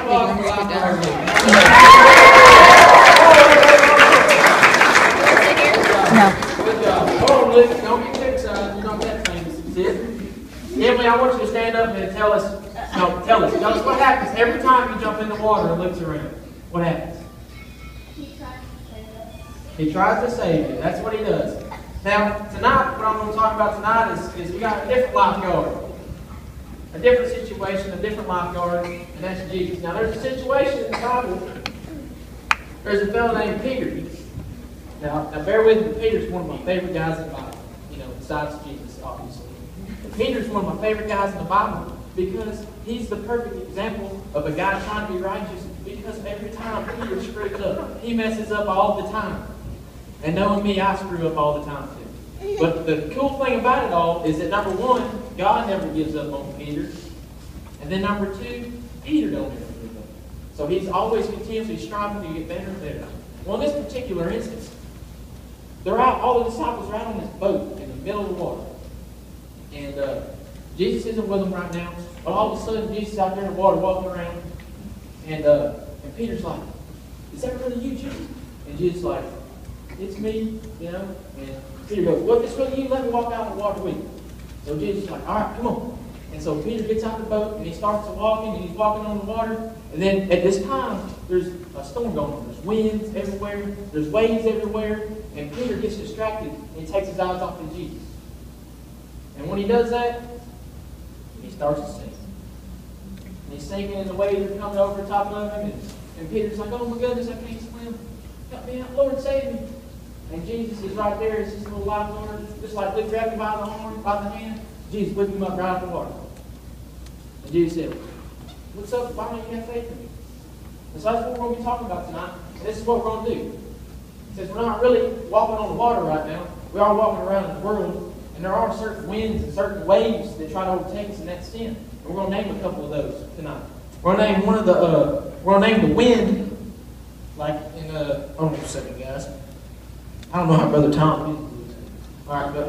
applause for Lifeguard Luke. No. Good job. Hold on, Luke. Don't get too excited. You're not that famous. Sit. Emily, I want you to stand up and tell us what happens every time you jump in the water and looks around. What happens? He tries to save you. That's what he does. Now, tonight, what I'm going to talk about tonight is we got a different lifeguard. A different situation, a different lifeguard, and that's Jesus. Now, there's a situation in the Bible. There's a fellow named Peter. Now bear with me. Peter's one of my favorite guys in the Bible. Besides Jesus, obviously. Peter's one of my favorite guys in the Bible because he's the perfect example of a guy trying to be righteous because every time Peter screws up, he messes up all the time. And knowing me, I screw up all the time too. But the cool thing about it all is that number one, God never gives up on Peter. And then number two, Peter don't ever give up. So he's always continuously striving to get better and better. Well, in this particular instance, they're out, all the disciples are out on this boat in the middle of the water. And Jesus isn't with them right now. But all of a sudden, Jesus is out there in the water walking around. And Peter's like, is that really you, Jesus? And Jesus is like, it's me, And Peter goes, well, if it's really you, let me walk out on the water with you. So Jesus is like, all right, come on. And so Peter gets out of the boat, and he starts walking, and he's walking on the water. And then at this time, there's a storm going on. There's winds everywhere. There's waves everywhere. And Peter gets distracted, and he takes his eyes off of Jesus. And when he does that, he starts to sink. And he's sinking, and the waves are coming over the top of him. And Peter's like, oh my goodness, I can't swim. Help me out, Lord, save me. And Jesus is right there. It's this little lifeguard, just like Luke grabbed him by the arm, by the hand. Jesus whipped him up right out of the water. And Jesus said, what's up? Why don't you have faith in me? And so that's what we're going to be talking about tonight. And this is what we're going to do. It says we're not really walking on the water right now. We are walking around in the world. And there are certain winds and certain waves that try to overtake us in that sin. And we're going to name a couple of those tonight. We're going to name we're going to name the wind, like in hold on a second, guys. I don't know how Brother Tom is. All right, but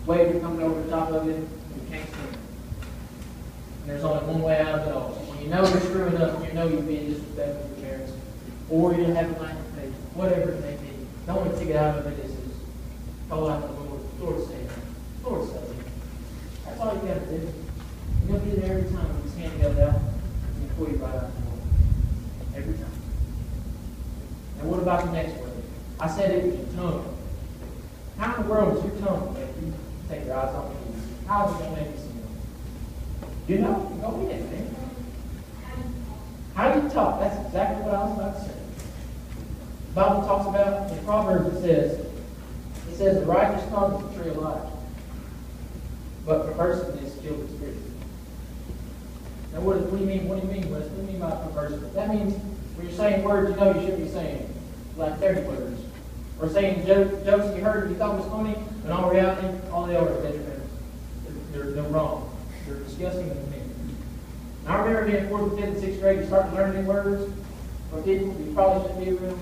waves are coming over the top of it, and you can't swim. And there's only one way out of it all. When you know you're screwing up, you know you're being disrespectful to your parents, or you have a lack of faith, whatever it may be. The only ticket out of it is call out the Lord, Lord save me, Lord save me. That's all you got to do. You're going to be there every time with his hand held out, and you pull you right out of the water. Every time. Now what about the next word? I said it was your tongue. How in the world is your tongue make you take your eyes off of Jesus? How is it going to make you sin? Go ahead, man. How do you talk? That's exactly what I was about to say. The Bible talks about, in Proverbs it says, the righteous tongue is the tree of life, but perverseness kills the spirit. Now what do you mean, Wes? What do you mean by perverseness? That means when you're saying words you know you shouldn't be saying, like dirty words. Or saying jokes you heard you thought was funny, but in all reality, all they are is detrimental. They're wrong. They're disgusting and mean. And I remember being in 4th, 5th, and 6th grade, you start learning new words from people you probably shouldn't be around.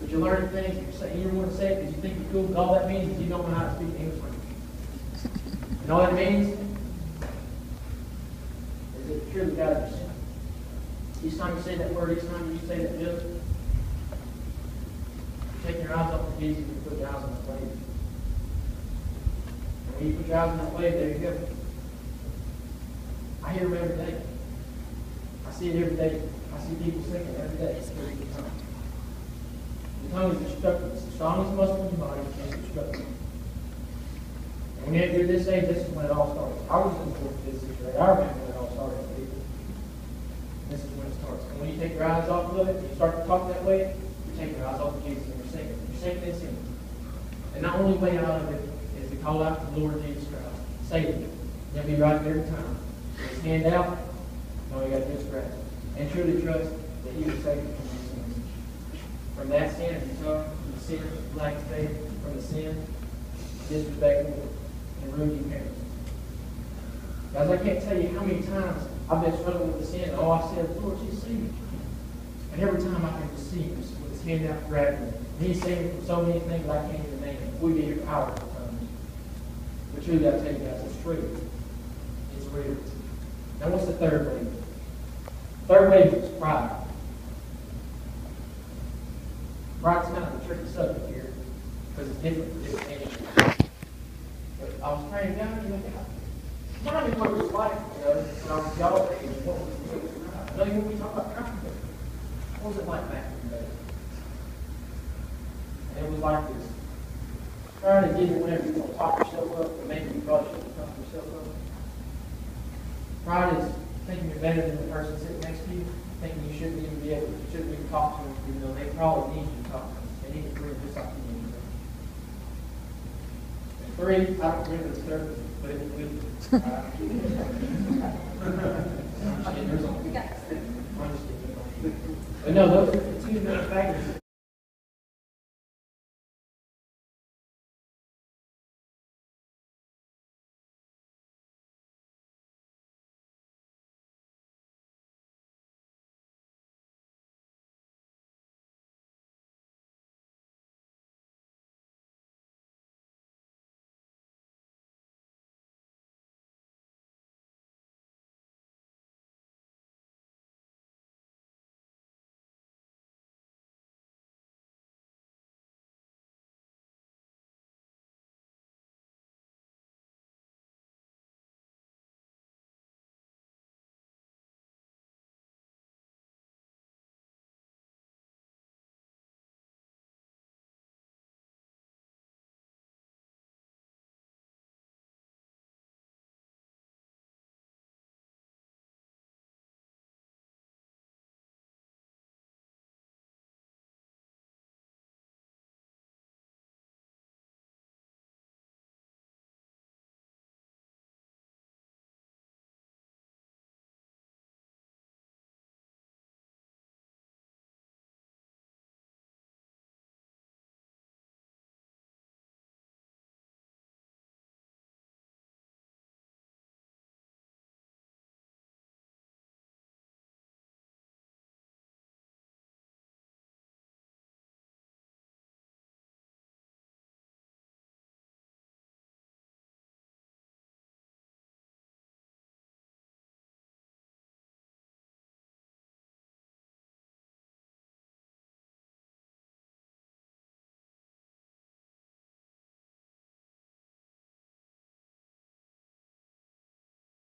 But you're learning things, you want to say it because you think you're cool, but all that means is you don't know how to speak the English language. And all that means is that you're the God of your sin. Each time you say that word, each time you say that joke, take your eyes off of Jesus and put your eyes on that wave. And when you put your eyes on that wave, there you go. I hear them every day. I see it every day. I see people singing every day. The tongue is destructive. It's the strongest muscle in your body. It's destructive. And when you're at this age, this is when it all starts. I was in the 4th, 5th, 6th grade. I remember when it all started. This is when it starts. And when you take your eyes off of it, you start to talk that way, you take your eyes off of Jesus. You're saving and sinning. And the only way out of it is to call out to the Lord Jesus Christ. Save him. He'll be right there every time. With his hand out, all you got to do is grab it. And truly trust that he will save you from your sins. From that sin of your tongue, from the sin of lack of faith, from the sin disrespectful, and rude to your parents. Guys, I can't tell you how many times I've been struggling with the sin. Oh, I said, Lord, you see me. And every time I can just see him with his hand out grabbing me. And he's saving me from so many things I can't even name. We'd be here hours at times. But truly, I tell you guys, it's true. It's real. Now, what's the third way? Third way is pride. Pride's kind of a tricky subject here because it's different for different ages. But I was praying, God, you know, remind me what it was like, when I was y'all age. What was it? I know you when we talk about pride. What was it like back in the day? And it was like this. Trying to get it whenever you want to talk yourself up, or maybe you probably shouldn't talk yourself up. Pride is thinking you're better than the person sitting next to you, thinking you shouldn't even be able to, shouldn't even talk to them, even though they probably need you to talk to them. They need to bring just like you need to. And three, I don't remember the third, but it was with you. I'm just kidding. But no, those are the two main factors.